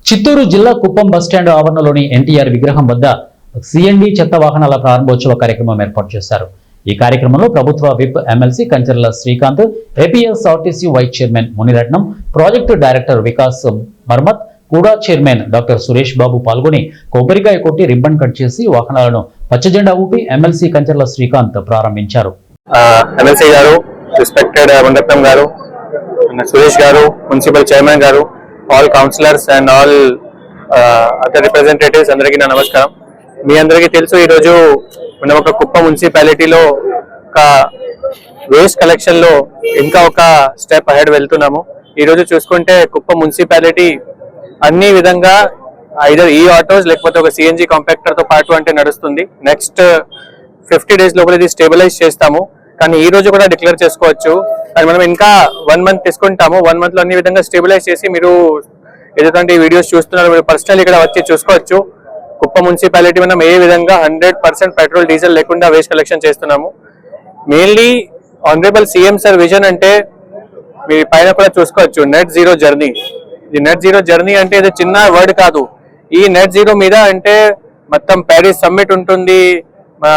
చిత్తూరు జిల్లా కుప్పం బస్టాండ్ ఆవరణలోని ఎన్టీఆర్ విగ్రహం వద్ద సిఎన్డి చెత్త వాహనాల ప్రారంభోత్సవ కార్యక్రమం ఏర్పాటు చేశారు. ఈ కార్యక్రమంలో ప్రభుత్వ whip MLC Kancharla Srikanth, APSRTC vice chairman Muniratnam, project director Vikas Marmat, కూడా చైర్మన్ డాక్టర్ సురేష్ బాబు పాల్గొని కొబ్బరికాయ కొట్టి రిబ్బన్ కట్ చేసి వాహనాలను పచ్చజెండా ఊపి ఎమ్మెల్సీ కంచర్ల శ్రీకాంత్ ప్రారంభించారు. ఎమ్మెల్సీ గారు, రెస్పెక్టెడ్ మునిరత్నం గారు, సురేష్ గారు, మున్సిపల్ చైర్మన్ గారు, all councillors and all other representatives అందరికీ నా నమస్కారం. మీ అందరికీ తెలుసు, ఈరోజు మనం ఒక కుప్ప మున్సిపాలిటీలో ఒక వేస్ట్ కలెక్షన్ లో ఇంకా ఒక స్టెప్ అహెడ్ వెళ్తున్నాము. ఈరోజు చూసుకుంటే కుప్ప మున్సిపాలిటీ అన్ని విధంగా ఐదర్ ఈ ఆటోస్ లేకపోతే ఒక సిఎన్జి కాంపాక్టర్ తో పాటు అంటే నడుస్తుంది. నెక్స్ట్ 50 days లోపల ఇది స్టేబిలైజ్ చేస్తాము. కానీ ఈ రోజు కూడా డిక్లేర్ చేసుకోవచ్చు. కానీ మనం ఇంకా 1 month తీసుకుంటాము. 1 month లో అన్ని విధంగా స్టేబిలైజ్ చేసి మీరు ఏదైతే వీడియోస్ చూస్తున్నారు మీరు పర్సనల్ ఇక్కడ వచ్చి చూసుకోవచ్చు. కుప్ప మున్సిపాలిటీ మనం ఏ విధంగా 100% పెట్రోల్ డీజిల్ లేకుండా వేస్ట్ కలెక్షన్ చేస్తున్నాము. Mainly honourable CM sir vision అంటే మీ పైన కూడా చూసుకోవచ్చు, నెట్ జీరో జర్నీ. ఈ నెట్ జీరో జర్నీ అంటే ఇది చిన్న వర్డ్ కాదు. ఈ నెట్ జీరో మీద అంటే మొత్తం ప్యారిస్ సమ్మిట్ ఉంటుంది,